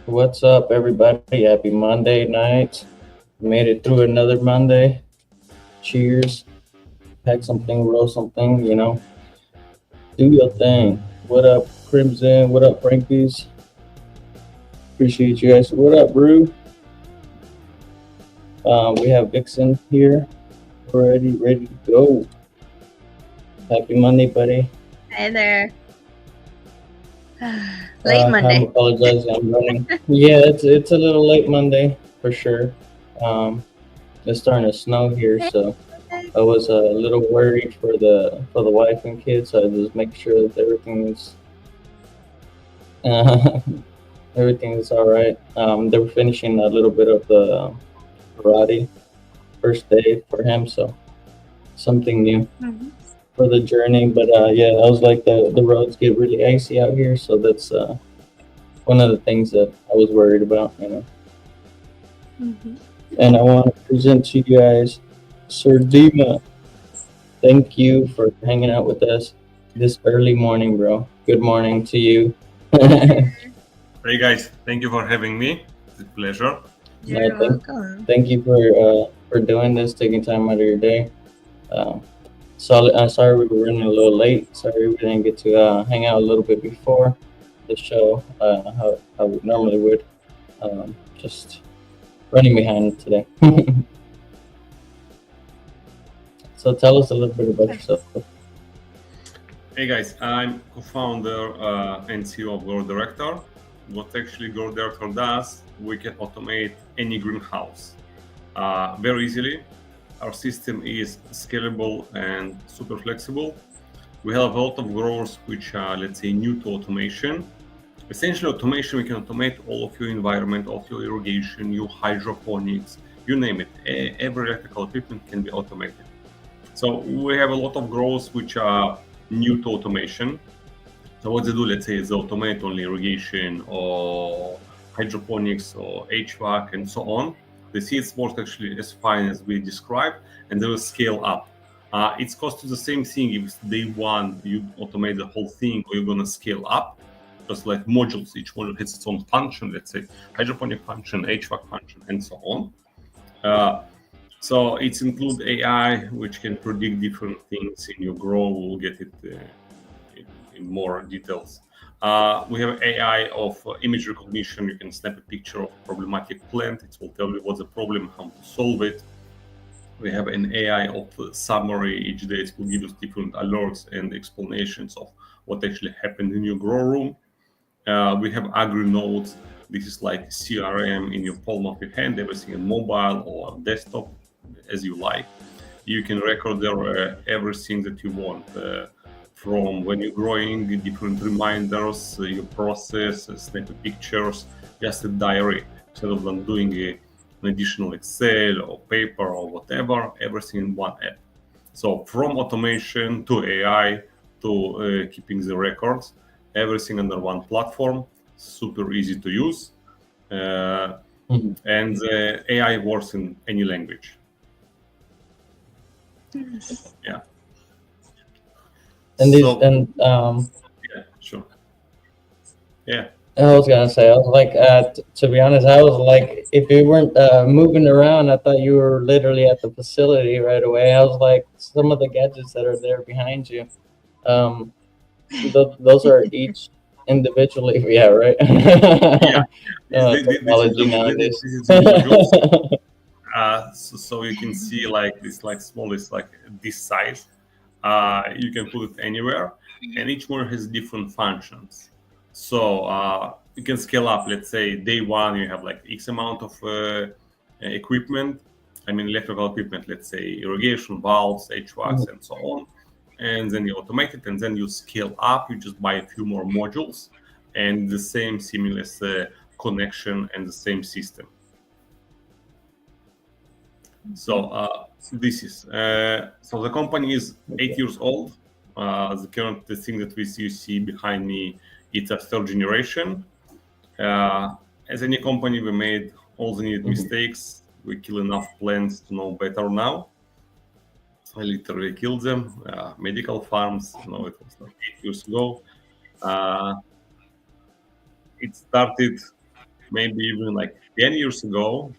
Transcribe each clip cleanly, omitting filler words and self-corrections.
What's up, everybody? Happy Monday night. Made it through another Monday. Cheers. Pack something, roll something, do your thing. What up, Crimson? What up, Frankies? Appreciate you guys. What up, Brew? We have Vixen here already, ready to go. Happy Monday, buddy. Hi there. Late I'm Monday. apologizing. I'm running. Yeah, it's a little late Monday for sure. Um, it's starting to snow here, so I was a little worried for the wife and kids. So I just make sure that uh, everything is all right. They were finishing a little bit of the karate first day for him, so something new Mhm. for the journey. But yeah, I was like the roads get really icy out here, so that's one of the things that I was worried about. Mhm. And I want to present to you guys Sir Dima. Thank you for hanging out with us this early morning, bro. Good morning to you. Hey guys, thank you for having me. It's a pleasure. No, You're welcome. thank you for doing this, taking time out of your day. Um, sorry we were running a little late. Sorry we didn't get to hang out a little bit before the show, how we normally would. Just running behind today. So tell us a little bit about yourself. Hey guys, I'm co-founder and CEO of Grow Director. What actually Grow Director does, we can automate any greenhouse very easily. Our system is scalable and super flexible. We have a lot of growers which are, let's say, new to automation. Essentially, automation, we can automate all of your environment, all of your irrigation, your hydroponics, you name it. Every electrical equipment can be automated. So we have a lot of growers which are new to automation. So what they do, let's say, is they automate only irrigation or hydroponics or HVAC and so on. They see it works actually as fine as we described, and they will scale up. It's cost to the same thing if it's day one you automate the whole thing, or you're gonna scale up. Just like modules, each module has its own function. Let's say hydroponic function, HVAC function, and so on. Uh, so it's include AI, which can predict different things in your grow. We'll get it in more details. We have AI of image recognition. You can snap a picture of a problematic plant. It will tell you what's the problem, how to solve it. We have an AI of summary. Each day it will give us different alerts and explanations of what actually happened in your grow room. We have agri nodes. This is like CRM in your palm of your hand, everything in mobile or desktop, as you like. You can record there everything that you want, from when you're growing, different reminders, your process, snappy pictures, just a diary. Instead of them doing an additional Excel or paper or whatever, everything in one app. So from automation to AI to keeping the records, everything under one platform, super easy to use. Uh, Mhm. and the AI works in any language. Yeah. And these So and yeah, sure. Yeah. I was gonna say, I was like, to be honest, I was like, if you weren't moving around, I thought you were literally at the facility right away. I was like, some of the gadgets that are there behind you, um, those are each individually, yeah, right? Yeah. This is Technology the nowadays. this is the modules. So you can see like this like smallest like this size. You can put it anywhere, and each one has different functions. So you can scale up. Let's say day one you have like X amount of equipment. I mean electrical equipment. Let's say irrigation valves, HVACs, and so on. And then you automate it, and then you scale up. You just buy a few more modules, and the same seamless connection and the same system. So this is so the company is 8 years old. The current the thing that you see behind me, it's a third generation. As any company, we made all the needed Mhm. mistakes. We kill enough plants to know better now. I literally killed them. Medical farms, it was like 8 years ago. Uh, it started maybe even like 10 years ago.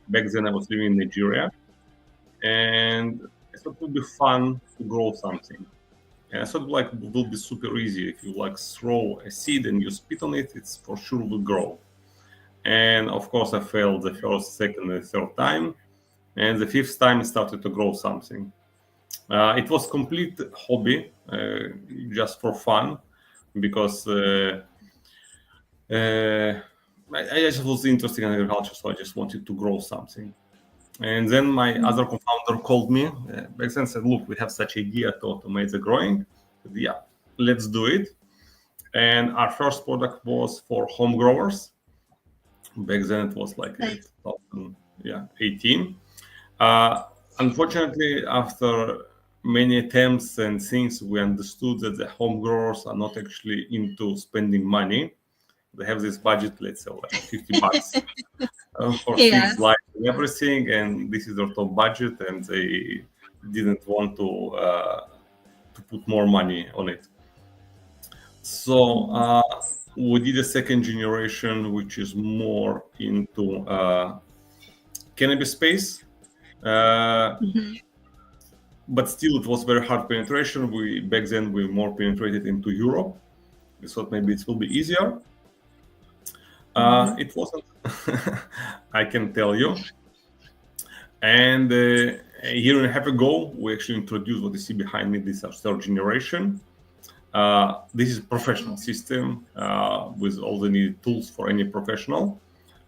Back then I was living in Nigeria, and I thought it would be fun to grow something. And I thought like it will be super easy. If you like throw a seed and you spit on it, it's for sure will grow. And of course I failed the first, second, and third time. And the fifth time it started to grow something. It was complete hobby, just for fun, because I just was interested in agriculture, so I just wanted to grow something. And then my other co-founder called me back then and said, look, we have such idea to automate the growing. I said, yeah, let's do it. And our first product was for home growers. Back then it was like 2018. Unfortunately, after many attempts and things, we understood that the home growers are not actually into spending money. They have this budget, let's say like $50 for seeds, light, and everything, and this is their top budget, and they didn't want to put more money on it. So we did a second generation, which is more into cannabis space. But still, it was very hard penetration. Back then we more penetrated into Europe. We thought maybe it will be easier. It wasn't. I can tell you. And a year and a half ago, we actually introduced what you see behind me. This is our third generation. This is a professional system with all the needed tools for any professional.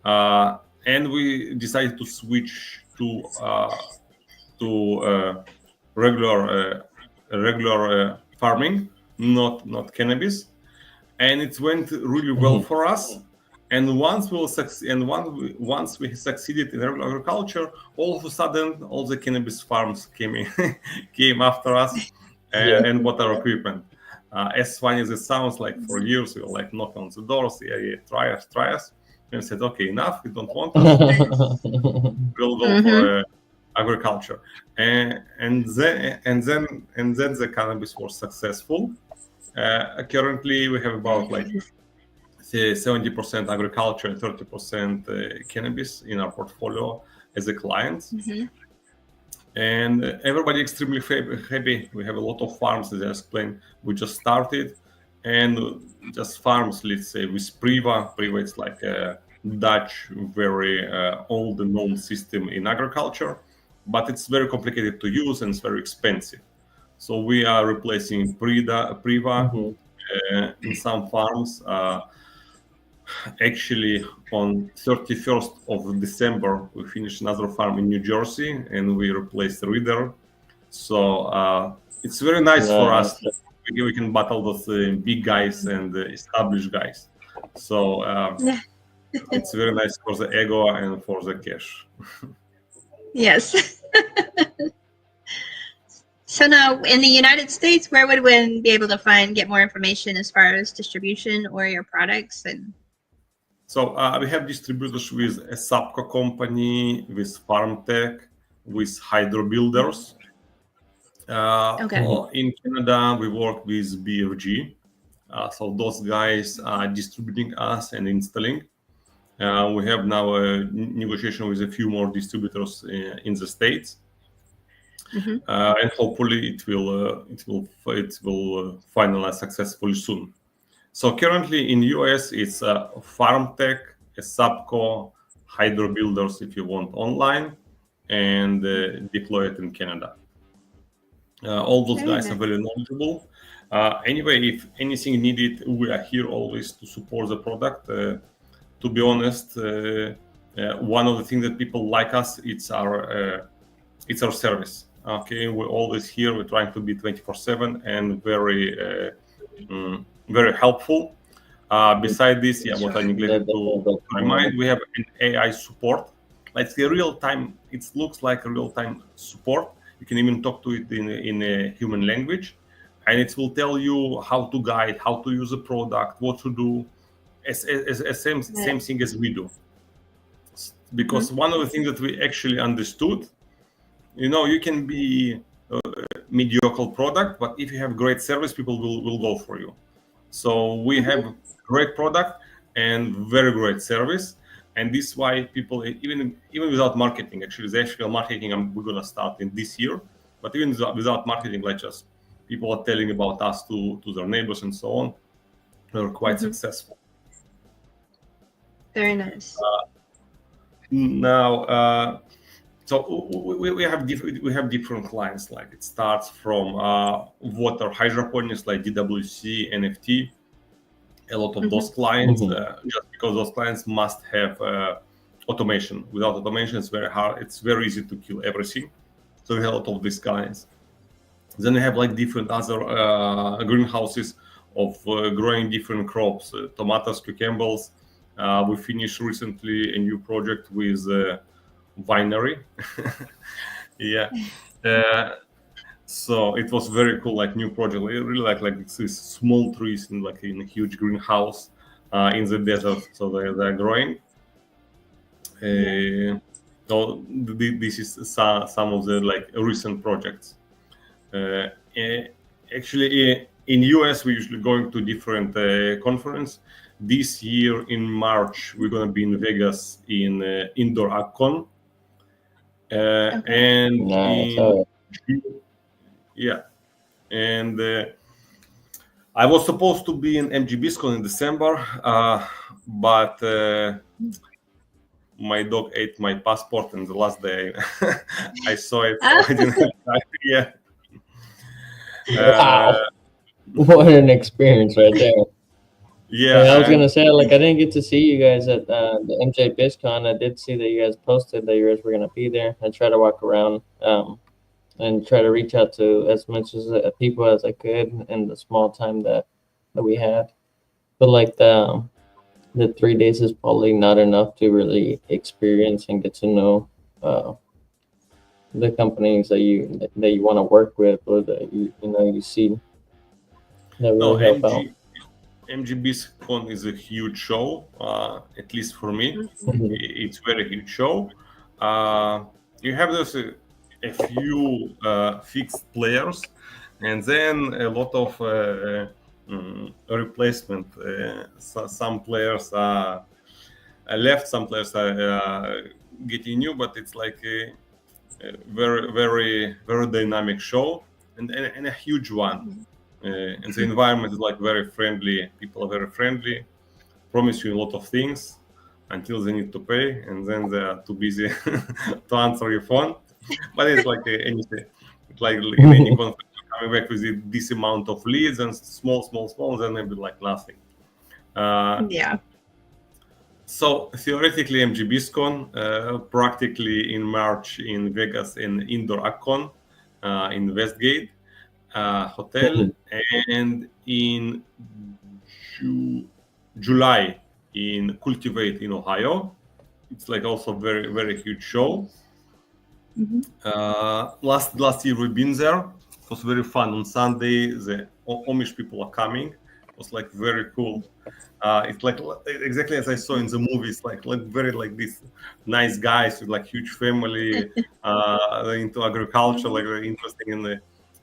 And we decided to switch to regular farming, not cannabis, and it went really well for us. And once we succeeded in regular agriculture, all of a sudden, all the cannabis farms came after us and bought our equipment. As funny as it sounds, like for years we were like knocking on the doors, try us, and said, okay, enough, we don't want us. We'll go for agriculture, and then the cannabis was successful. Currently, we have about like 70% agriculture and 30% cannabis in our portfolio as a client. And everybody extremely happy. We have a lot of farms, as I explained. We just started, and just farms, let's say, with Priva. Priva is like a Dutch, very old and known system in agriculture, but it's very complicated to use and it's very expensive. So we are replacing Priva in some farms. Actually, on 31st of December, we finished another farm in New Jersey, and we replaced Reader. So it's very nice for us. We can battle those big guys and established guys. So it's very nice for the ego and for the cash. Yes. So now, in the United States, where would one be able to get more information as far as distribution or your products? And so we have distributors with a Sapco company, with FarmTech, with Hydro Builders. In Canada, we work with BFG. So those guys are distributing us and installing. We have now a negotiation with a few more distributors in the States. And hopefully it will finalize successfully soon. So currently in US, it's FarmTech, a Sapco, Hydro Builders if you want online, and deploy it in Canada. All those guys are very knowledgeable. Anyway, if anything needed, we are here always to support the product. To be honest, one of the things that people like us, it's our service. Okay, we're always here. We're trying to be 24/7 and very helpful. Beside this, what I neglected to remind, we have an AI support. Like the real time, it looks like a real time support. You can even talk to it in a human language, and it will tell you how to guide, how to use a product, what to do. Same thing as we do. Because one of the things that we actually understood, you can be a mediocre product, but if you have great service, people will go for you. So we have great product. and very great service. And this is why people, even without marketing, actually the actual marketing we're gonna start in this year, but even without marketing, like just people are telling about us to their neighbors and so on. We're quite successful. Very nice. Now, so we have different clients. Like it starts from water hydroponics, like DWC, NFT. A lot of those clients, just because those clients must have automation. Without automation, it's very hard. It's very easy to kill everything. So we have a lot of these clients. Then we have like different other greenhouses of growing different crops, tomatoes, cucumbers. We finished recently a new project with winery. Yeah. So it was very cool, like new project. I really like these small trees in a huge greenhouse in the desert. So they're growing. So this is some of the like recent projects. Actually, in US, we're usually going to different conference. This year in March, we're going to be in Vegas in Indoor AgCon. And Nice. yeah, and I was supposed to be in MGBiscon in December, but my dog ate my passport, and the last day I saw it, so I didn't have time. Yeah. Wow. What an experience right there. Yeah, I was gonna say, like, I didn't get to see you guys at the MJ BizCon. I did see that you guys posted that you guys were gonna be there. I tried to walk around and try to reach out to as much as people as I could in the small time that we had. But like the 3 days is probably not enough to really experience and get to know the companies that you want to work with, or that you see that really help out. MGBiscon is a huge show, at least for me. It's very huge show. You have those a few fixed players, and then a lot of replacement. Some players are left, some players are getting new, but it's like a very, very, very dynamic show and a huge one. And the environment is like very friendly. People are very friendly, promise you a lot of things until they need to pay, and then they are too busy to answer your phone. But it's like anything. It's like in any conference, coming back with this amount of leads and small, then maybe like nothing. Yeah. So theoretically, MGBiscon, practically in March in Vegas in Indoor AgCon in Westgate Hotel, and in July in Cultivate in Ohio. It's like also very, very huge show. Last year we've been there. It was very fun. On Sunday, the Amish people are coming. It was like very cool. It's like exactly as I saw in the movies, like very like these nice guys with like huge family into agriculture, like very interesting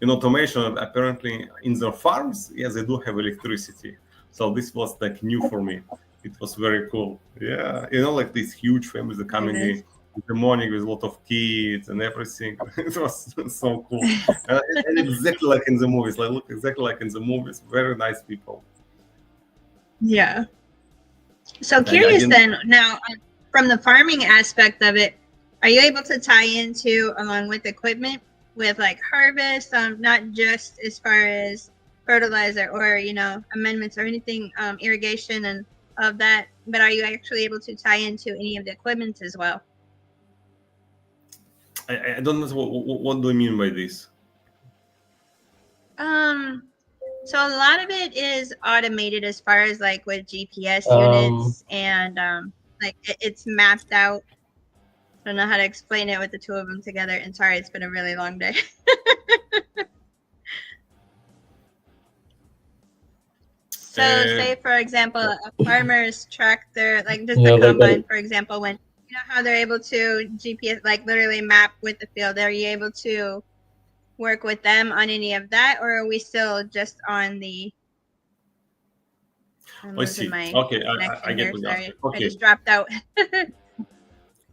in automation. Apparently in their farms, yes, they do have electricity. So this was like new for me. It was very cool. Yeah, like these huge families are coming in the morning with a lot of kids and everything. It was so cool. And exactly like in the movies. Like look exactly like in the movies. Very nice people. Yeah. So curious then, now from the farming aspect of it, are you able to tie into along with equipment with like harvest, not just as far as fertilizer or amendments or anything, irrigation and of that, but are you actually able to tie into any of the equipment as well? I don't know what do you mean by this. So a lot of it is automated as far as like with GPS units and like it's mapped out. I don't know how to explain it with the two of them together. And sorry, it's been a really long day. So say for example, a farmer's tractor, like just the combine, for example, when how they're able to GPS, like literally map with the field, are you able to work with them on any of that, or are we still just on the I'm Let's losing see. my Okay, I connection get here. what you're Sorry, asking. I Okay, just dropped out.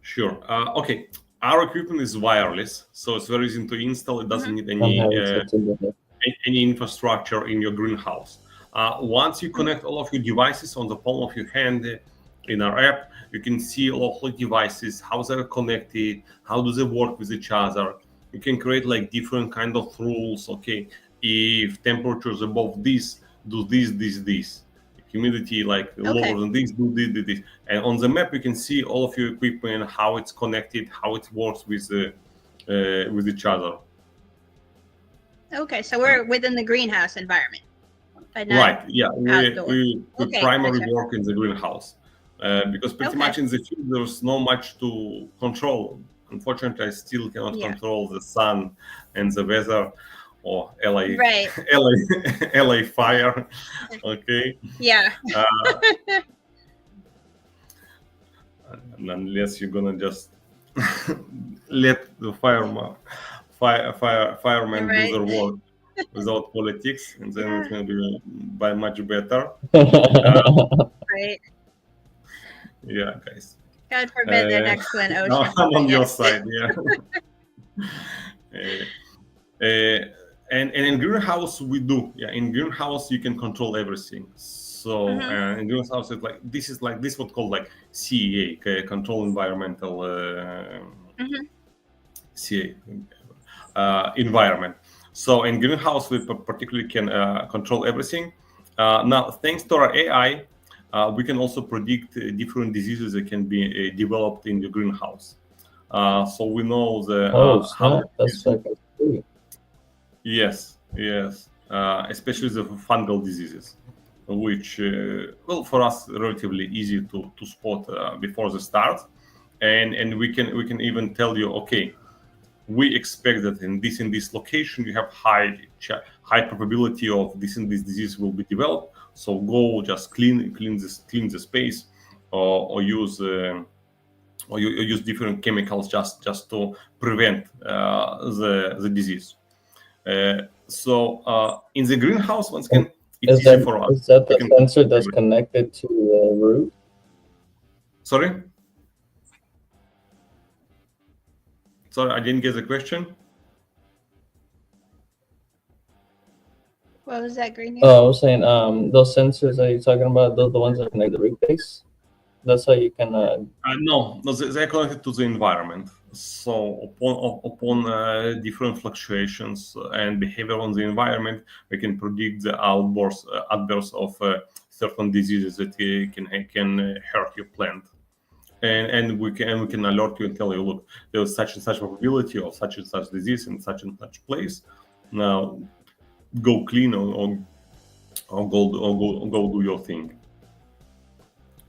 sure. Okay, our equipment is wireless, so it's very easy to install. It doesn't need I'm having something with it. any infrastructure in your greenhouse. Once you connect all of your devices on the palm of your hand in our app, you can see all the devices, how they're connected, how do they work with each other. You can create like different kind of rules. Okay, if temperature is above this, do this. Humidity like lower than this, do this. And on the map, you can see all of your equipment, how it's connected, how it works with each other. Okay, so we're within the greenhouse environment. But not Right. Yeah. outdoor. We Okay, primarily gotcha. work in the greenhouse because pretty Okay. much in the field there's not much to control. Unfortunately, I still cannot Yeah. control the sun and the weather or LA Right. LA fire. Okay. Yeah. Unless you're gonna just let the firemen Right. do their work without politics, and then Yeah. it's gonna be by much better. Right. Yeah, guys. God forbid the next one, No, ocean. I'm on your Yes. side, yeah. And in greenhouse we do, yeah. In greenhouse you can control everything. So in greenhouse it's like this is what called like CEA, control environmental CA environment. So in greenhouse we particularly can control everything. Now thanks to our AI, we can also predict different diseases that can be developed in the greenhouse. So we know how. That's like a tree. Yes. Especially the fungal diseases, which for us relatively easy to spot before the start, and we can even tell you, okay, we expect that in this location you have high probability of this and this disease will be developed. So go just clean the space, or use use different chemicals just to prevent the disease. So in the greenhouse, once again, it's easy for us. Is that the sensor that's connected to the root? Sorry, I didn't get the question. What was that, Green? Oh, I was saying, those sensors that you're talking about, those the ones that connect the root base. That's how you can. No, they're connected to the environment. So upon different fluctuations and behavior on the environment, we can predict the outbursts of certain diseases that can hurt your plant. And we can alert you and tell you, look, there was such and such probability of such and such disease in such and such place. Now, go clean or go do your thing.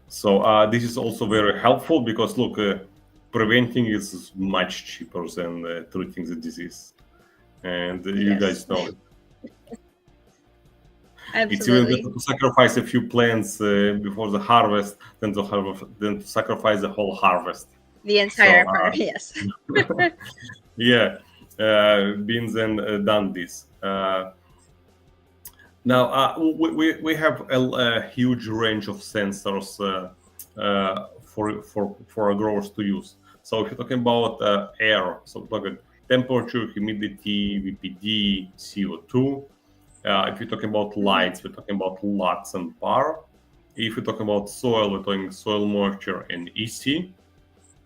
So this is also very helpful because look, preventing is much cheaper than treating the disease, and you guys know it. Absolutely. It's even better to sacrifice a few plants before the harvest than to sacrifice the whole harvest. The entire part, yes. Yeah, been then done this. Now we have a huge range of sensors for growers to use. So if you're talking about air, so look at temperature, humidity, VPD, CO2. If you're talking about lights, we're talking about LUTs and PAR. If you're talking about soil, we're talking soil moisture and EC.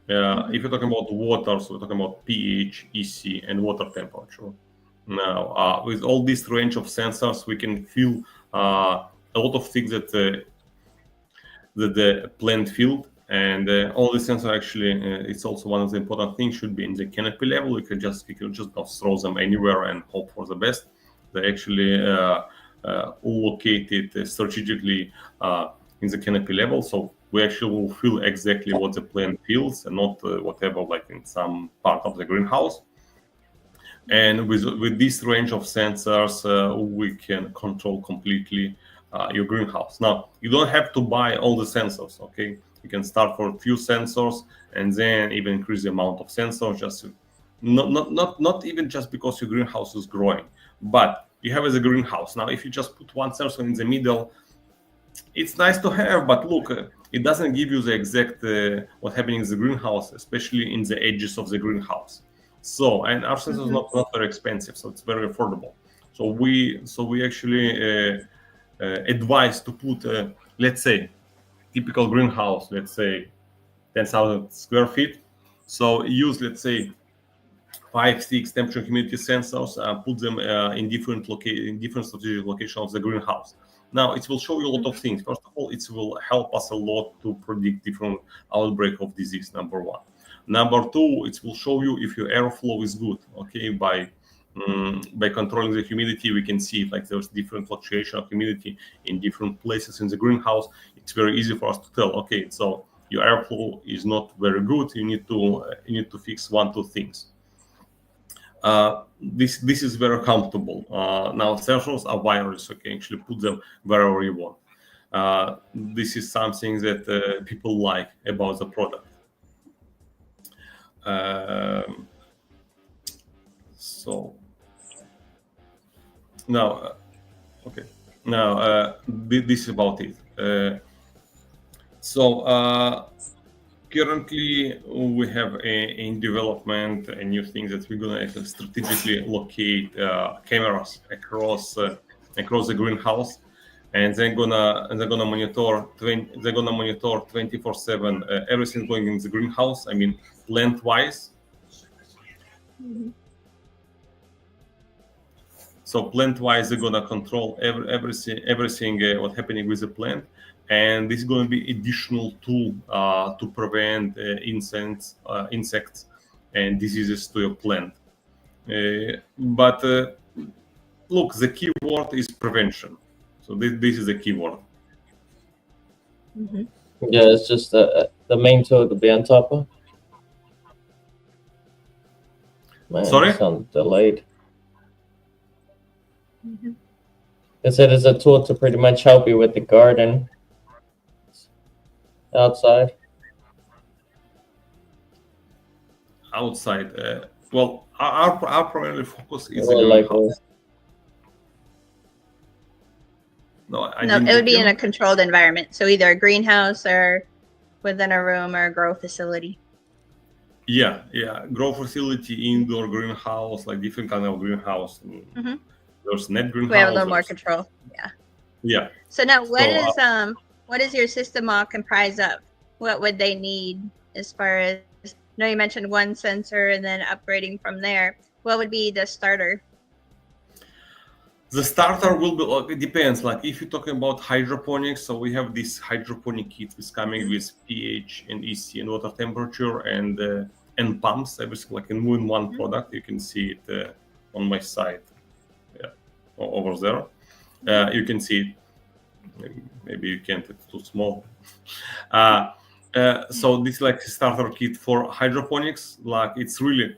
If you're talking about water, so we're talking about pH, EC, and water temperature. Now, with all this range of sensors, we can feel a lot of things that the plant field, and all the sensors actually, it's also one of the important things should be in the canopy level. You can just not throw them anywhere and hope for the best. They're actually located strategically in the canopy level, so we actually will feel exactly what the plant feels and not whatever like in some part of the greenhouse. And with this range of sensors, we can control completely your greenhouse. Now, you don't have to buy all the sensors, okay? You can start for a few sensors and then even increase the amount of sensors, just not even just because your greenhouse is growing, but you have as a greenhouse. Now, if you just put one sensor in the middle, it's nice to have, but look, it doesn't give you the exact what's happening in the greenhouse, especially in the edges of the greenhouse. So, and our sensor is not very expensive, so it's very affordable. So we actually advise to put, let's say, typical greenhouse, let's say 10,000 square feet. So use, let's say, 5-6 temperature and humidity sensors and put them in different strategic locations of the greenhouse. Now it will show you a lot of things. First of all, it will help us a lot to predict different outbreak of disease. Number one. Number two, it will show you if your airflow is good. Okay, by controlling the humidity, we can see like there's different fluctuation of humidity in different places in the greenhouse. It's very easy for us to tell. Okay, so your airflow is not very good. You need to fix 1-2 things. This is very comfortable. Now sensors are wireless, so you can actually put them wherever you want. This is something that people like about the product. So now, okay. Now this is about it. Currently, we have in development a new thing that we're gonna actually strategically locate cameras across the greenhouse, and they're gonna monitor 24/7 everything going in the greenhouse. I mean, plant-wise. So plant-wise, they're gonna control everything what's happening with the plant. And this is going to be additional tool to prevent insects and diseases to your plant. But look, the key word is prevention. So this is the key word. Yeah, it's just the main tool to be on top of. Man, Sorry? it sounds delayed. I said it's a tool to pretty much help you with the garden outside. Outside, well, our primary focus is the Really like greenhouse. it. No, it would be in a controlled environment, so either a greenhouse or within a room or a grow facility. Yeah, grow facility, indoor greenhouse, like different kind of greenhouse. There's net greenhouse. We have a little more control. Yeah. So now, what is your system all comprised of? What would they need as far as? I know you mentioned one sensor and then upgrading from there. What would be the starter? The starter will be, it depends. Like if you're talking about hydroponics, so we have this hydroponic kit is coming with pH and EC and water temperature and pumps, everything like in one product. You can see it on my site, over there. You can see it. Maybe you can't. It's too small. So this is like a starter kit for hydroponics. Like it's really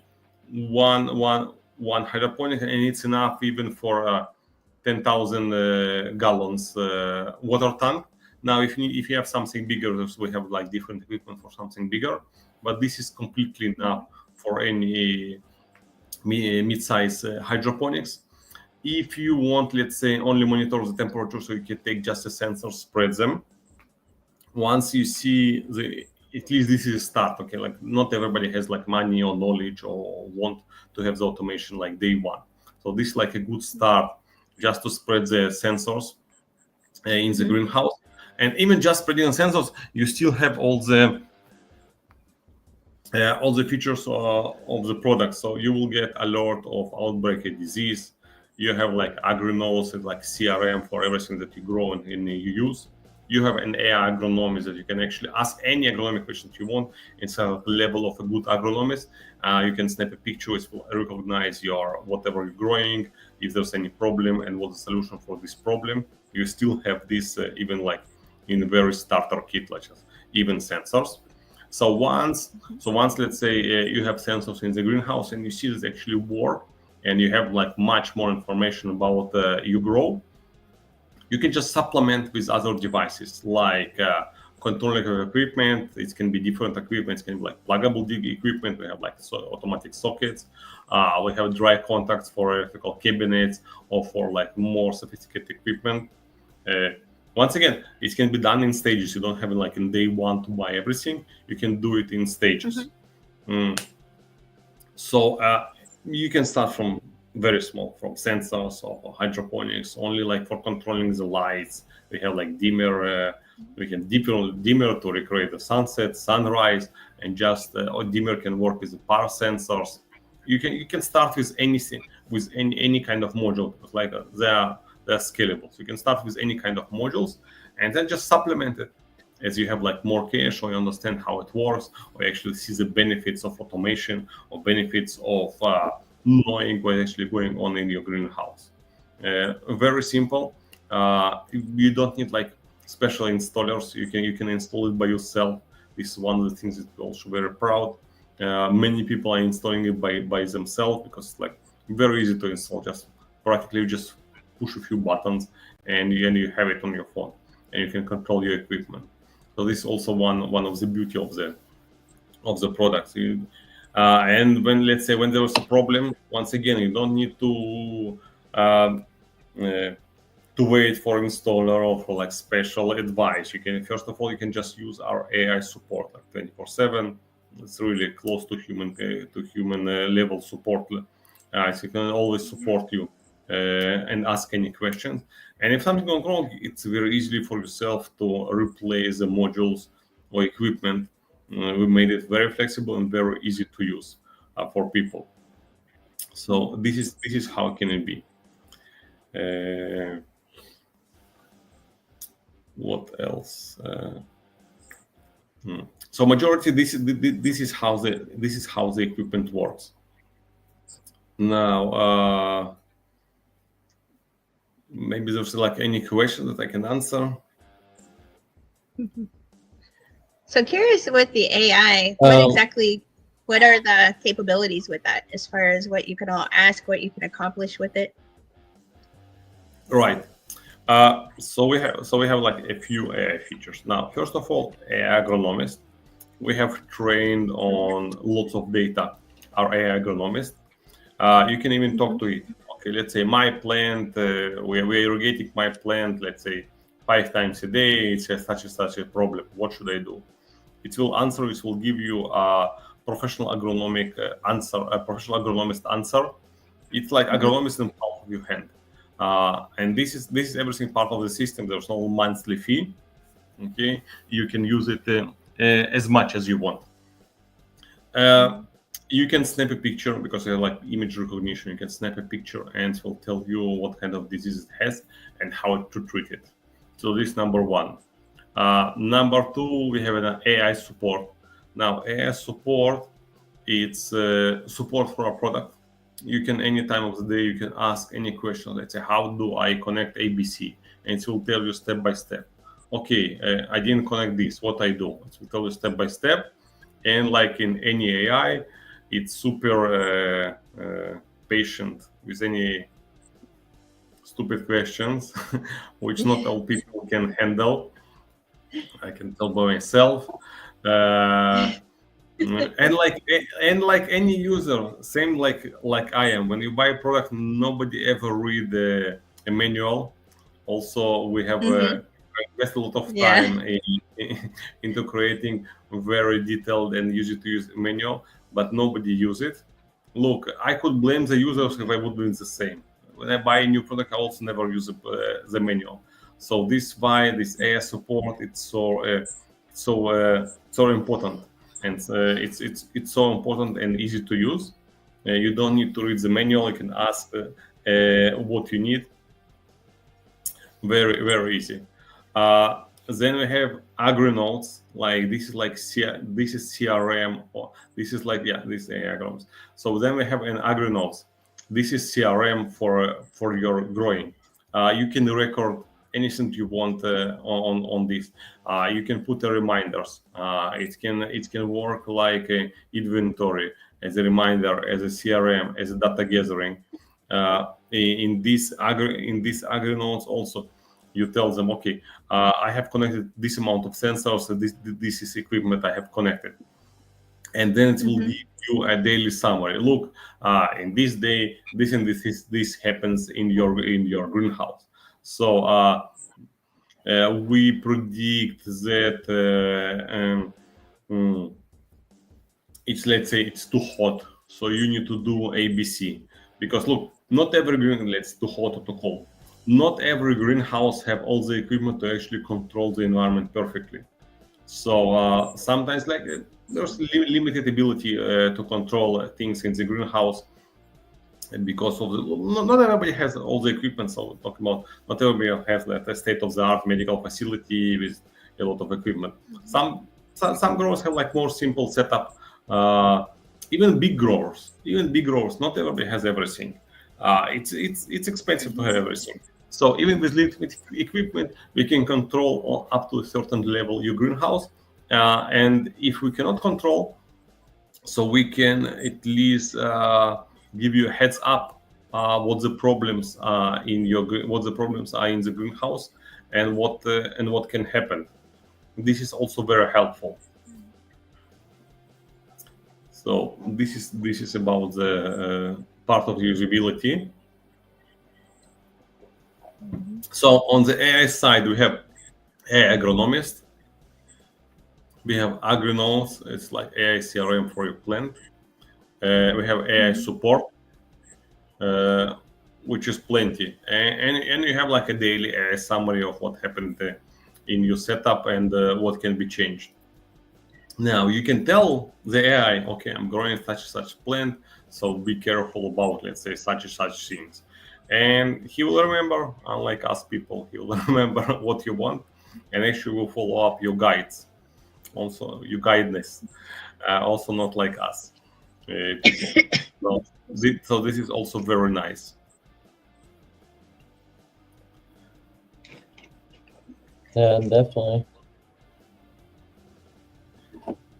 one hydroponic, and it's enough even for 10,000 gallons water tank. Now, if you have something bigger, we have like different equipment for something bigger. But this is completely enough for any mid-size hydroponics. If you want, let's say, only monitor the temperature, so you can take just a sensor, spread them. Once you see at least this is a start, okay? Like not everybody has like money or knowledge or want to have the automation like day one. So this is like a good start just to spread the sensors in the greenhouse. And even just spreading the sensors, you still have all the features of the product. So you will get alert of outbreak of disease. You have like AgriNose and like CRM for everything that you grow and you use. You have an AI agronomist that you can actually ask any agronomic question you want. It's a level of a good agronomist. You can snap a picture, it will recognize your whatever you're growing, if there's any problem and what's the solution for this problem. You still have this even like in a very starter kit, like even sensors. So once let's say you have sensors in the greenhouse and you see this actually work, and you have like much more information about you grow, you can just supplement with other devices like controlling equipment. It can be different equipment. It can be like pluggable equipment. We have like automatic sockets. We have dry contacts for electrical cabinets or for like more sophisticated equipment. Once again, it can be done in stages. You don't have like in day one to buy everything. You can do it in stages. So you can start from very small, from sensors or hydroponics, only like for controlling the lights. We have like dimmer. We can dimmer to recreate the sunset, sunrise, and just or dimmer can work with the power sensors. You can start with anything, with any kind of module, because like they're scalable. So you can start with any kind of modules, and then just supplement it as you have like more cash, or you understand how it works, or you actually see the benefits of automation, or benefits of knowing what's actually going on in your greenhouse. Very simple. You don't need like special installers. You can install it by yourself. This is one of the things that we're also very proud. Many people are installing it by themselves, because it's like very easy to install. Just practically just push a few buttons and you have it on your phone, and you can control your equipment. So this is also one of the beauty of the products. And when, let's say, when there was a problem, once again, you don't need to wait for installer or for like special advice. You can, first of all, you can just use our AI support like 24/7. It's really close to human level support. So you can always support you and ask any questions. And if something goes wrong, it's very easy for yourself to replace the modules or equipment. We made it very flexible and very easy to use for people. So this is how can it be. What else? So majority this is how the equipment works. Now maybe there's like any question that I can answer. So curious with the AI, what are the capabilities with that, as far as what you can all ask, what you can accomplish with it? Right. So we have like a few AI features. Now, first of all, AI agronomist. We have trained on lots of data our AI agronomist. You can even talk to it. Okay, let's say my plant, we're irrigating my plant, let's say 5 times a day. It has such and such a problem. What should I do? It will answer. It will give you a professional agronomic answer, a professional agronomist answer. It's like agronomist in palm of your hand. And this is everything part of the system. There's no monthly fee. Okay, you can use it as much as you want. You can snap a picture, because you have like image recognition. You can snap a picture and it will tell you what kind of disease it has and how to treat it. So this is number one. Number two, we have an AI support. Now, AI support, it's support for our product. You can, any time of the day, you can ask any question. Let's say, how do I connect ABC? And it will tell you step by step. Okay, I didn't connect this. What I do? It will tell you step by step. And like in any AI, it's super patient with any stupid questions, which not all people can handle. I can tell by myself. And like any user, same like I am. When you buy a product, nobody ever read a manual. Also, we have invest a lot of time into creating very detailed and easy to use manual, but nobody use it. Look, I could blame the users if I would do the same. When I buy a new product, I also never use the manual. So this why this AI support, it's so important, and it's so important and easy to use. You don't need to read the manual. You can ask what you need. Very, very easy. Then we have AgriNotes. Like this is like this is CRM, or this is like this is AI agronomes. So then we have an AgriNotes. This is CRM for your growing. You can record anything you want on this. You can put reminders. It can work like a inventory, as a reminder, as a CRM, as a data gathering. In this AgriNotes also, you tell them, okay, I have connected this amount of sensors. So this is equipment I have connected, and then it will give you a daily summary. Look, in this day, this and this happens in your greenhouse. So we predict that it's, let's say, it's too hot, so you need to do ABC. Because look, not every it's too hot or too cold. Not every greenhouse have all the equipment to actually control the environment perfectly. So sometimes like there's limited ability to control things in the greenhouse, and because of not everybody has all the equipment. So we're talking about not everybody has like a state-of-the-art medical facility with a lot of equipment. Some growers have like more simple setup. Even big growers, not everybody has everything. It's expensive to have everything. So even with limited equipment, we can control up to a certain level your greenhouse. And if we cannot control, so we can at least give you a heads up what the problems are in the greenhouse, and what can happen. This is also very helpful. So this is about the part of usability. So on the AI side, we have AI agronomist. We have Agrinos. It's like AI CRM for your plant. We have AI support, which is plenty, and you have like a daily AI summary of what happened in your setup and what can be changed. Now you can tell the AI, okay, I'm growing such plant, so be careful about, let's say, such things. And he will remember, unlike us people, he will remember what you want, and actually will follow up your guides, also your guidance, also not like us. So this is also very nice. Yeah, definitely.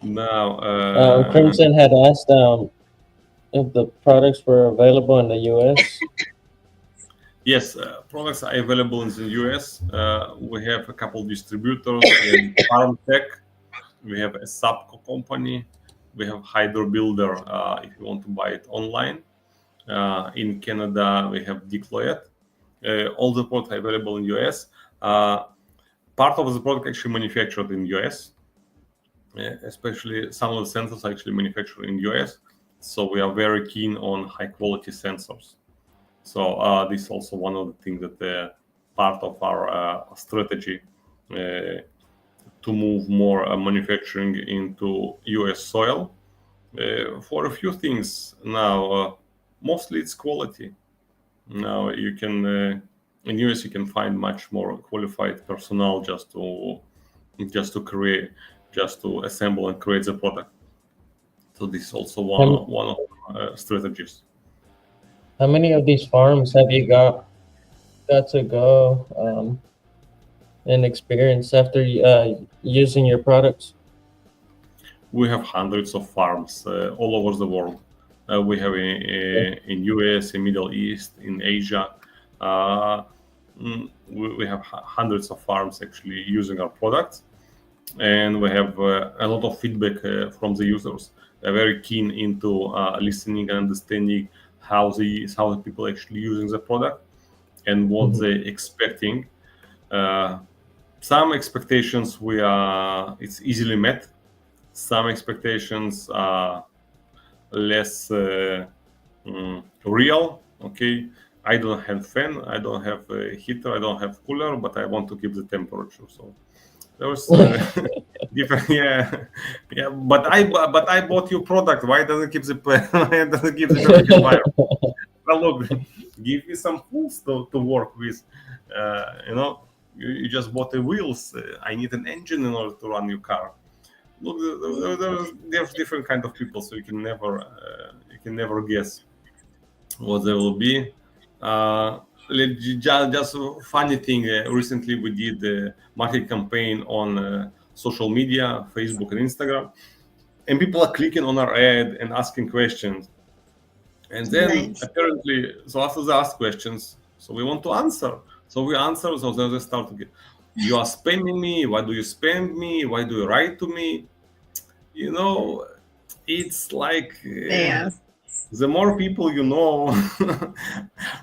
Now, Crimson had asked if the products were available in the US. Yes, products are available in the US. We have a couple distributors in FarmTech. We have a Sapco company. We have Hydro Builder if you want to buy it online. In Canada, we have Dicloet. All the products are available in US. Part of the product actually manufactured in US. Especially some of the sensors are actually manufactured in US. So we are very keen on high quality sensors. So this is also one of the things that part of our strategy to move more manufacturing into US soil for a few things. Now, mostly it's quality. Now you can in US you can find much more qualified personnel just to assemble and create the product. So this is also one of strategies. How many of these farms have you got to go and experience after using your products? We have hundreds of farms all over the world. We have in US, in Middle East, in Asia. We have hundreds of farms actually using our products, and we have a lot of feedback from the users. They're very keen into listening and understanding how the people actually using the product and what they're expecting. Some expectations it's easily met. Some expectations are less real. Okay, I don't have fan, I don't have a heater, I don't have cooler, but I want to keep the temperature. So there was different, yeah. But I bought your product. Why doesn't keep the perfect environment? Well, look, give me some tools to work with. You just bought the wheels. I need an engine in order to run your car. Look, there's different kind of people, so you can never guess what they will be. Just a funny thing. Recently, we did a marketing campaign on social media, Facebook and Instagram, and people are clicking on our ad and asking questions. And then apparently, so after they ask questions, so we want to answer. So we answer. So then they start to get, you are spamming me. Why do you spam me? Why do you write to me? It's like the more people you know,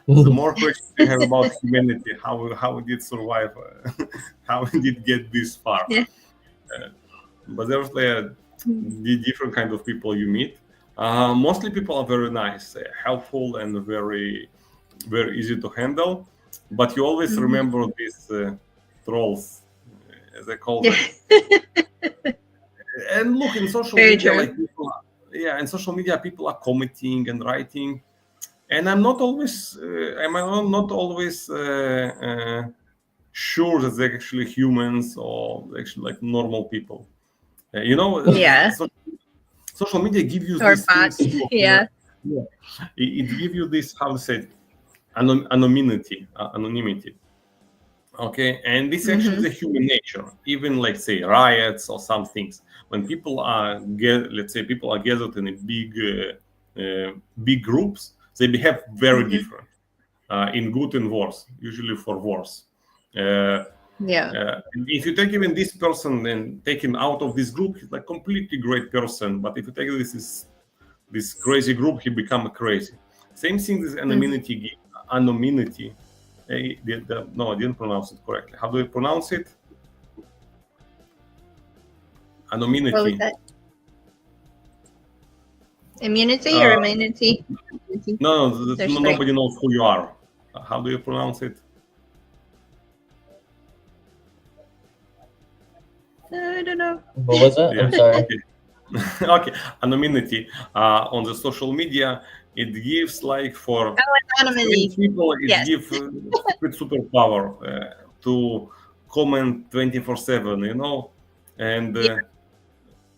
the more questions you have about humanity, how it did survive, how it did get this far. Yeah. But there's the different kind of people you meet. Mostly people are very nice, helpful, and very, very easy to handle. But you always remember these trolls, as I call them. And look, in social Very media, true. like people, in social media, people are commenting and writing, and I'm not always, sure that they're actually humans or actually like normal people. Yeah. Social media give you Or these bots. things. Yeah. It give you this, how to say, anonymity. Okay, and this actually is a human nature. Even like say riots or some things, when people are people are gathered in a big groups, they behave very different, in good and worse, usually for worse. If you take even this person and take him out of this group, he's like completely great person. But if you take this crazy group, he become crazy. Same thing with anonymity. Anonymity. No, I didn't pronounce it correctly. How do you pronounce it? Anonymity. What was that? Immunity or immunity? No, nobody knows who you are. How do you pronounce it? I don't know. What was that? I'm sorry. Okay, anonymity on the social media, it gives like for Anonymity. people, it Yes. gives superpower to comment 24/7, and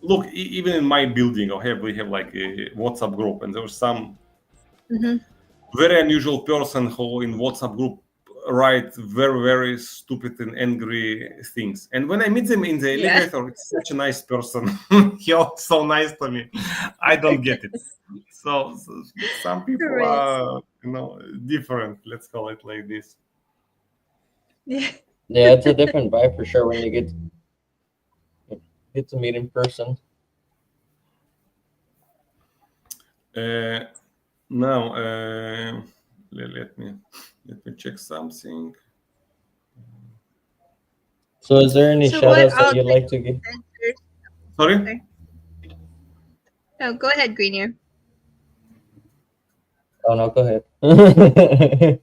look, even in my building, we have like a WhatsApp group, and there was some very unusual person who in WhatsApp group write very, very stupid and angry things. And when I meet them in the elevator, it's such a nice person. He was so nice to me. I don't get it. So some people are, different. Let's call it like this. Yeah, it's a different vibe for sure when you get to meet in person. Now, let me check something. So is there any shout-outs that you'd like to give? Sorry? No, go ahead, Greenier. Oh, no, go ahead. I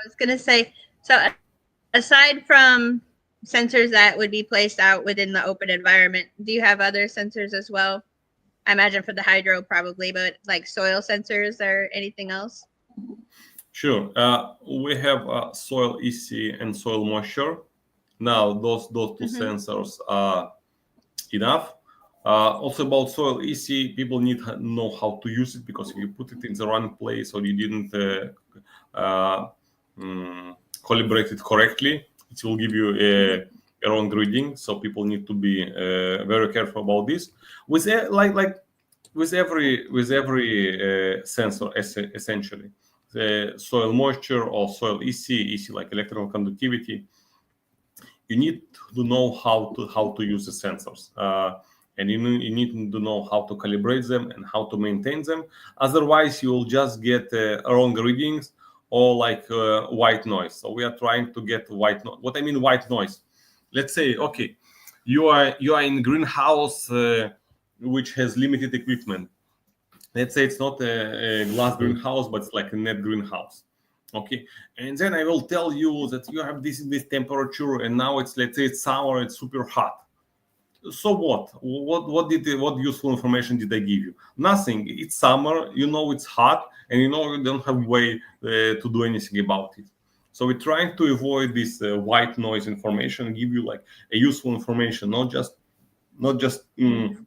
was going to say, so aside from sensors that would be placed out within the open environment, do you have other sensors as well? I imagine for the hydro probably, but like soil sensors or anything else? Sure. We have soil EC and soil moisture. Now, those two sensors are enough. Also about soil EC, people need to know how to use it, because if you put it in the wrong place or you didn't calibrate it correctly, it will give you a wrong reading. So people need to be very careful about this. With every sensor, essentially, the soil moisture or soil EC like electrical conductivity, you need to know how to use the sensors, and you need to know how to calibrate them and how to maintain them. Otherwise, you will just get wrong readings or like white noise. So we are trying to get white noise. What I mean white noise? Let's say, okay, you are in greenhouse which has limited equipment. Let's say it's not a glass greenhouse, but it's like a net greenhouse. Okay, and then I will tell you that you have this temperature, and now let's say it's summer, it's super hot. So what? What useful information did I give you? Nothing. It's summer, it's hot, and you don't have a way to do anything about it. So we're trying to avoid this white noise information, and give you like a useful information, not just give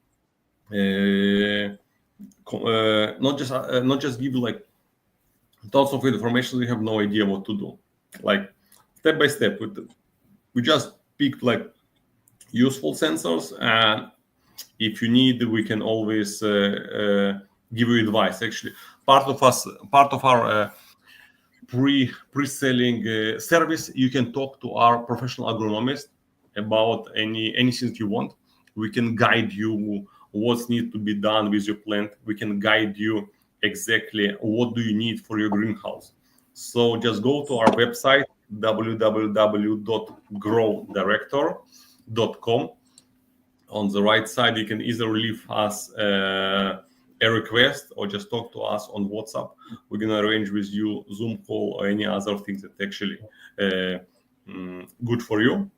you like tons of information. You have no idea what to do. Like step by step, we just picked like useful sensors, and if you need, we can always give you advice. Actually, part of our pre-selling service, you can talk to our professional agronomist about anything you want. We can guide you what needs to be done with your plant. We can guide you exactly what do you need for your greenhouse. So just go to our website, www.growdirector.com. On the right side, you can either leave us a request or just talk to us on WhatsApp. We're going to arrange with you Zoom call or any other things that actually good for you.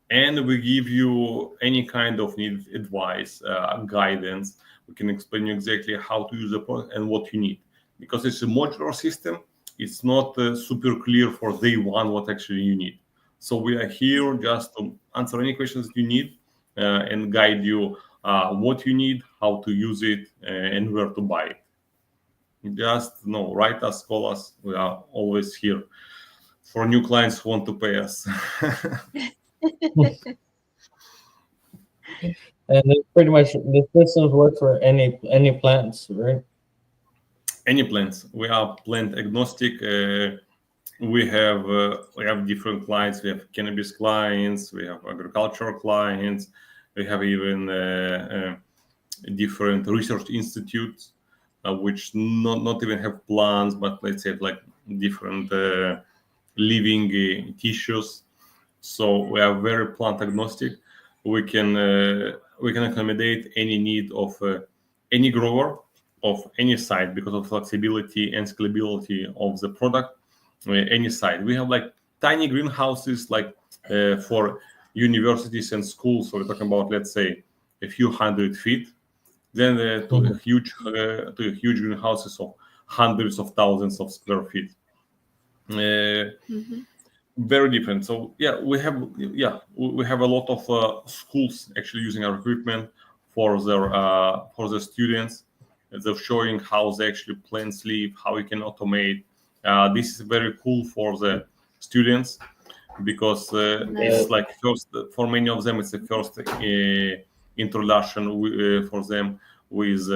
And we give you any kind of need advice, guidance. We can explain you exactly how to use the product and what you need. Because it's a modular system, it's not super clear for day one what actually you need. So we are here just to answer any questions that you need and guide you what you need, how to use it, and where to buy it. Just write us, call us. We are always here for new clients who want to pay us. And it's pretty much the systems work for any plants, right? Any plants. We are plant agnostic. We have different clients. We have cannabis clients. We have agricultural clients. We have even different research institutes, which not even have plants, but let's say like different living tissues. So we are very plant agnostic. We can accommodate any need of any grower of any site because of flexibility and scalability of the product. Any site. We have like tiny greenhouses like for universities and schools. So we're talking about, let's say, a few 100 feet. Then to huge greenhouses of hundreds of thousands of square feet. Very different. So we have a lot of schools actually using our equipment for their students. They're showing how they actually plant live, how you can automate. This is very cool for the students because it's like first for many of them it's the first introduction for them with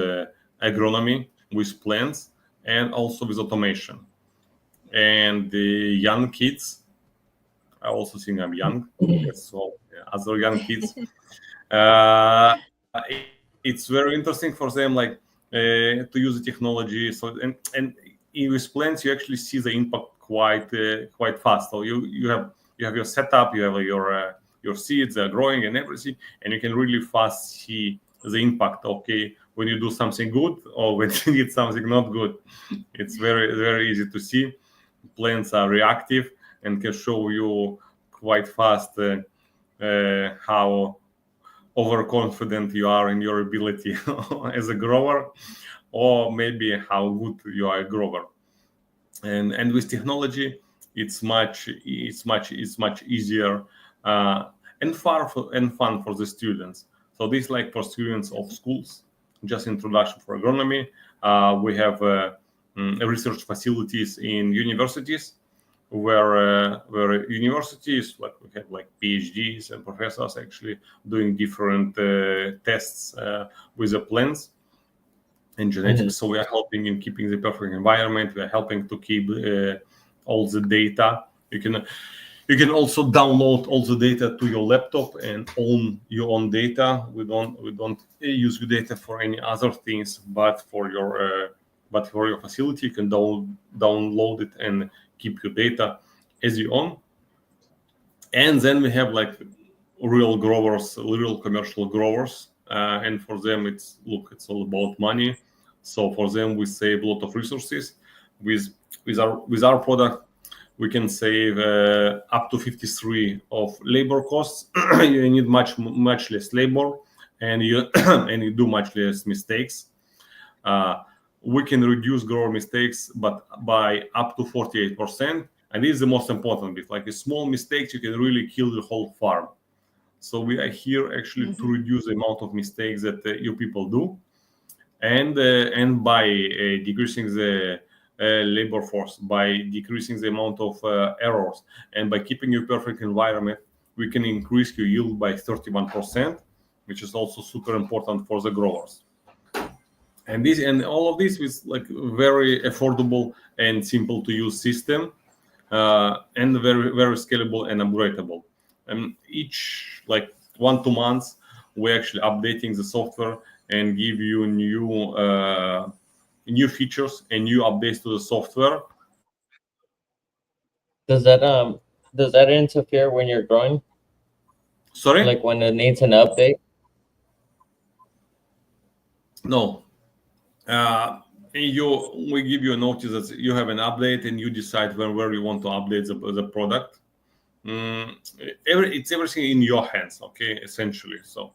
agronomy, with plants, and also with automation. And the young kids, I also think I'm young, so other young kids. It's very interesting for them, like to use the technology. So and with plants, you actually see the impact quite fast. So you have your setup, you have your seeds are growing and everything, and you can really fast see the impact. Okay, when you do something good or when you need something not good, it's very very easy to see. Plants are reactive and can show you quite fast how overconfident you are in your ability as a grower, or maybe how good you are a grower. And with technology, it's much easier and fun for the students. So this like for students of schools, just introduction for agronomy. We have research facilities in universities where universities like we have like PhDs and professors actually doing different tests with the plants and genetics. So we are helping in keeping the perfect environment. We are helping to keep all the data. You can also download all the data to your laptop and own your own data. We don't use your data for any other things, but for your facility, you can download it and keep your data as you own. And then we have like real growers, real commercial growers, and for them it's all about money. So for them we save a lot of resources. With our product, we can save up to 53 of labor costs. You need much less labor, and you do much less mistakes. We can reduce grower mistakes, but by up to 48%. And this is the most important bit. Like a small mistakes, you can really kill the whole farm. So we are here actually to reduce the amount of mistakes that you people do, and by decreasing the labor force, by decreasing the amount of errors, and by keeping your perfect environment, we can increase your yield by 31%, which is also super important for the growers. And all of this is like very affordable and simple to use system, and very very scalable and upgradable. And each like 1-2 months, we're actually updating the software and give you new features and new updates to the software. Does that interfere when you're growing? Sorry? Like when it needs an update? No. We give you a notice that you have an update, and you decide where you want to update the product. It's everything in your hands, okay, essentially. So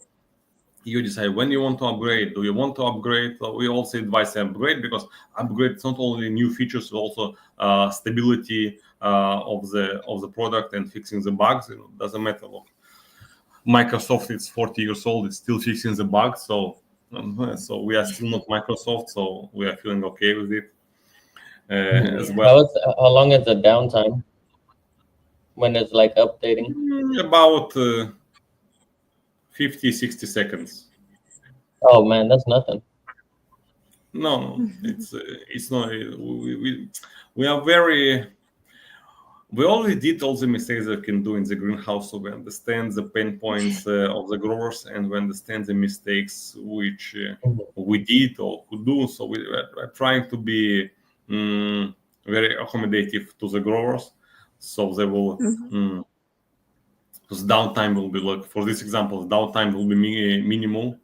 you decide when you want to upgrade. Do you want to upgrade? So we also advise upgrade, because upgrade is not only new features, but also stability of the product and fixing the bugs. It doesn't matter. Look, Microsoft is 40 years old; it's still fixing the bugs. So we are still not Microsoft, so we are feeling okay with it as well. How long is the downtime when it's like updating? About 50-60 seconds. Oh man, that's nothing. No, it's not. We are very. We already did all the mistakes that we can do in the greenhouse, so we understand the pain points of the growers, and we understand the mistakes which we did or could do. So we're trying to be very accommodative to the growers, so they will. Because downtime will be, like, for this example, downtime will be minimal.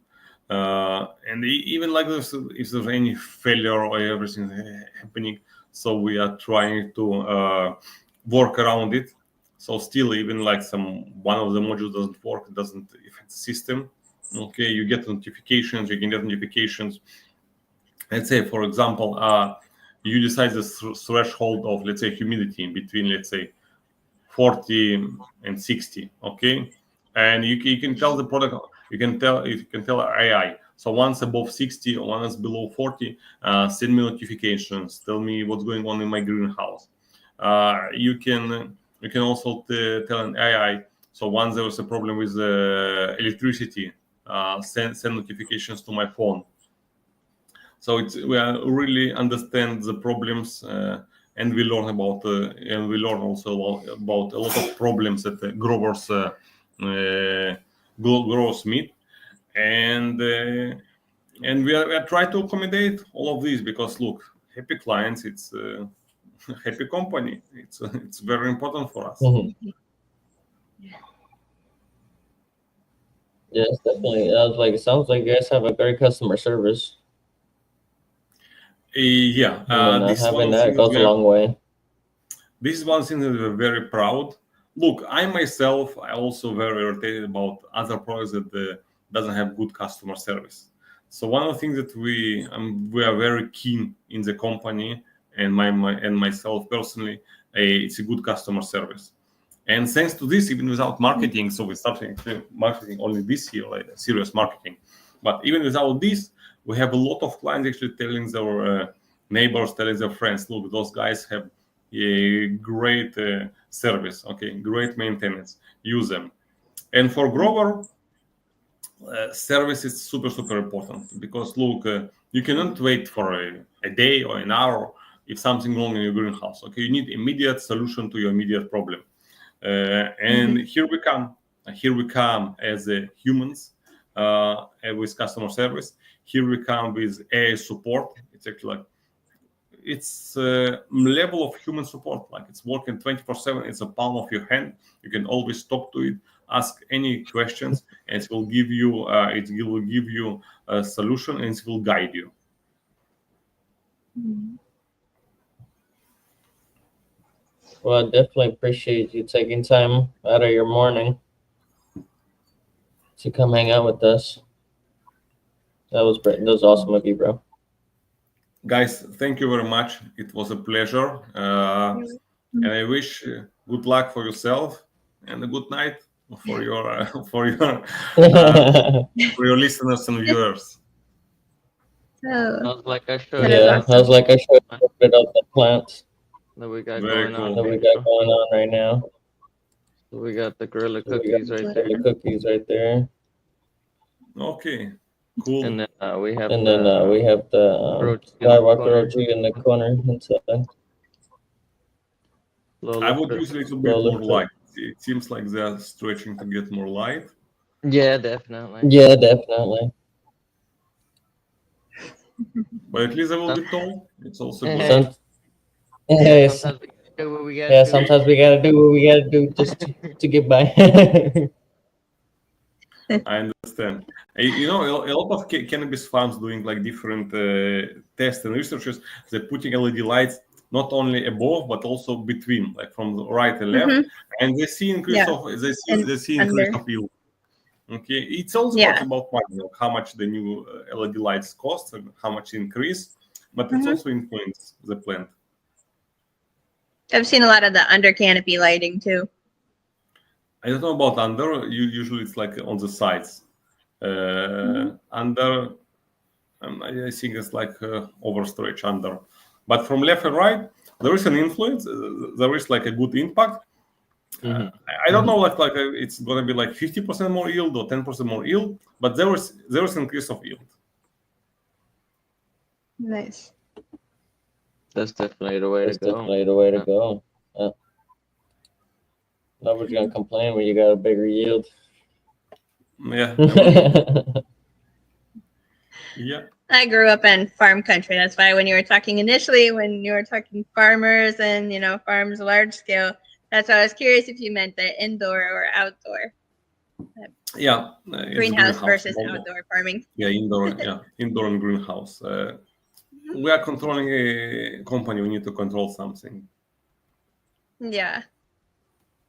And even like this, if there's any failure or everything happening, so we are trying to work around it. So still, even like one of the modules doesn't work, it doesn't affect the system. Okay, you get notifications. You can get notifications. Let's say, for example, you decide the threshold of, let's say, humidity between, let's say, 40 and 60. Okay, and you can tell the product. You can tell AI. So once above 60 or once below 40, send me notifications. Tell me what's going on in my greenhouse. You can also tell an AI. So once there was a problem with electricity, send notifications to my phone. So we really understand the problems, and we learn also about a lot of problems that the growers meet, and we are trying to accommodate all of these, because look, happy clients, it's happy company. It's very important for us. Yes, definitely. I was like, it sounds like you guys have a great customer service. Yeah, having that goes a long way. This is one thing that we're very proud. Look, I also very irritated about other products that doesn't have good customer service. So one of the things that we are very keen in the company, and myself personally, it's a good customer service. And thanks to this, even without marketing, so we started marketing only this year, like serious marketing. But even without this, we have a lot of clients actually telling their neighbors, telling their friends, look, those guys have a great service, okay, great maintenance, use them. And for grower, service is super important, because look, you cannot wait for a day or an hour if something wrong in your greenhouse. Okay, you need immediate solution to your immediate problem. And here we come as humans with customer service. Here we come with AI support. It's actually like, it's a level of human support, like it's working 24/7. It's a palm of your hand. You can always talk to it, ask any questions, and it will give you a solution, and it will guide you. Well, I definitely appreciate you taking time out of your morning to come hang out with us. That was great. That was awesome of you, bro. Guys, thank you very much. It was a pleasure. And I wish good luck for yourself, and a good night for your for your listeners and viewers. Oh, I was like, I showed Yeah, I was like, I showed a bit of the plants that we got Very going cool. that on. we got going on right now. So we got the gorilla So we got cookies right there, the cookies right there, Okay, cool. and then we have and then we have the roach in the Skywalker corner. Roach in the corner inside. I would use a little bit Lola more Fruit. light. It seems like they're stretching to get more light. Yeah, definitely. Yeah, definitely. But at least they will be tall. It's also good. Yeah. Yes. Sometimes we do what we gotta Yeah, do. sometimes we gotta do what we gotta do just to get by. I understand. You know, a lot of cannabis farms doing like different tests and researches. They're putting LED lights not only above but also between, like from the right and left, and they see increase Yeah. of And they see increase under. of yield. Okay, it's also Yeah. about money, how much the new LED lights cost and how much increase, but it's also influence the plant. I've seen a lot of the under canopy lighting too. I don't know about under. Usually it's like on the sides. Under, I think it's like overstretch under. But from left and right, there is an influence. There is like a good impact. I don't know, like it's gonna be like 50% more yield or 10% more yield, but there is increase of yield. Nice. That's definitely the way That's to go. definitely the way to go. Nobody's gonna complain when you got a bigger yield. Yeah. Yeah. I grew up in farm country. That's why when you were talking initially, when you were talking farmers and farms large scale, that's why I was curious if you meant the indoor or outdoor. Yeah. It's Greenhouse versus outdoor farming. Yeah, indoor. Yeah, indoor and greenhouse. We are controlling a company. We need to control something. Yeah.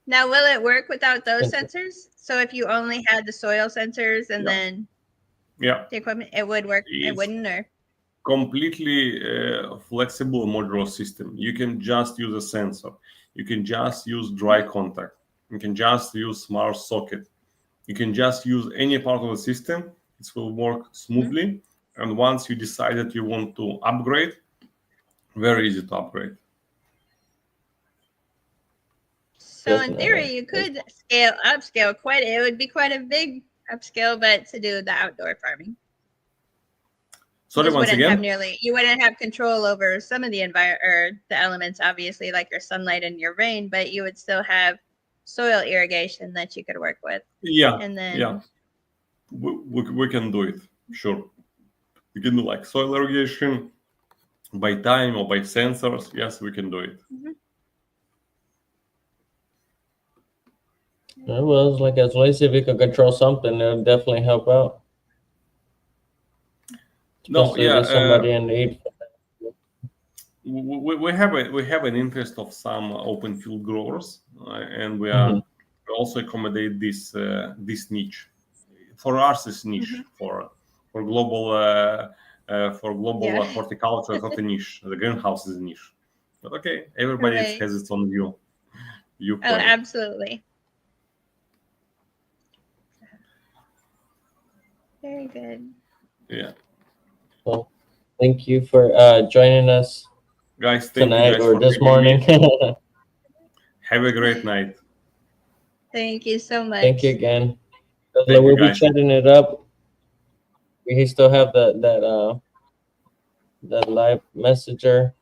Now, will it work without those sensors? So if you only had the soil sensors and then the equipment, it would work. It wouldn't, or completely flexible modular system. You can just use a sensor. You can just use dry contact. You can just use smart socket. You can just use any part of the system. It will work smoothly. And once you decide that you want to upgrade, very easy to upgrade. So in theory, you could upscale quite. It would be quite a big upscale, but to do the outdoor farming. Sorry, once again. You wouldn't have control over some of the the elements, obviously, like your sunlight and your rain, but you would still have soil irrigation that you could work with. Yeah. And then we can do it. Sure. We can do like soil irrigation by time or by sensors. Yes, we can do it. Yeah, well, it's like as long as if you can control something, it'll definitely help out. No, yeah. Somebody in need. We have an interest of some open field growers, and we are also accommodate this niche. For us, it's niche. For global horticulture, it's not a niche. The greenhouse is a niche. But okay, everybody has its own view. Oh, absolutely. Very good. Yeah. Well, thank you for joining us, guys. Tonight or this morning. Have a great night. Thank you so much. Thank you again. We'll be chatting it up. We still have that live messenger.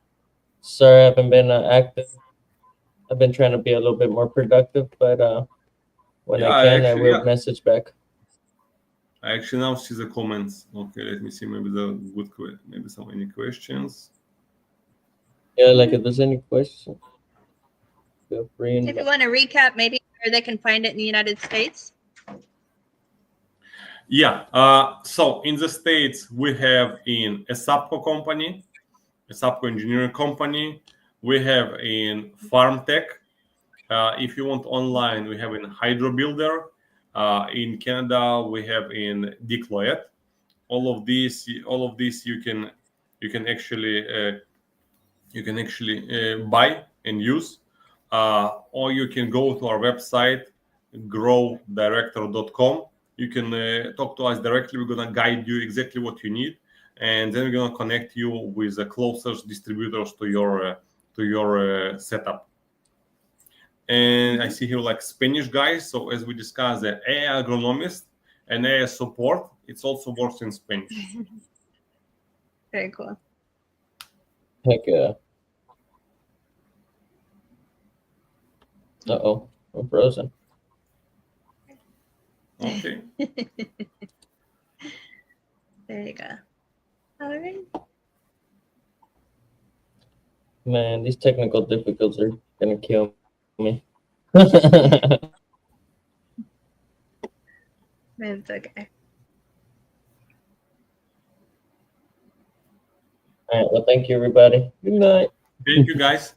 Sorry, I haven't been active. I've been trying to be a little bit more productive, but when I can, I will message back. I actually now see the comments. Okay, let me see. Maybe any questions. Yeah, like if there's any questions, feel free. If you want to recap, maybe where they can find it in the United States. Yeah. So in the States, we have in a Sapco company, a Sapco engineering company. We have in FarmTech. If you want online, we have in Hydro Builder. In Canada, we have in Decloet. All of these you can actually buy and use, or you can go to our website growdirector.com. You can talk to us directly. We're gonna guide you exactly what you need, and then we're gonna connect you with the closest distributors to your setup. And I see here like Spanish guys. So as we discussed, the AI agronomist and AI support, it also works in Spanish. Very cool. Heck yeah. Uh-oh, I'm frozen. Okay. There you go. All right. Man, these technical difficulties are gonna kill me. It's okay. All right. Well, thank you, everybody. Good night. Thank you, guys.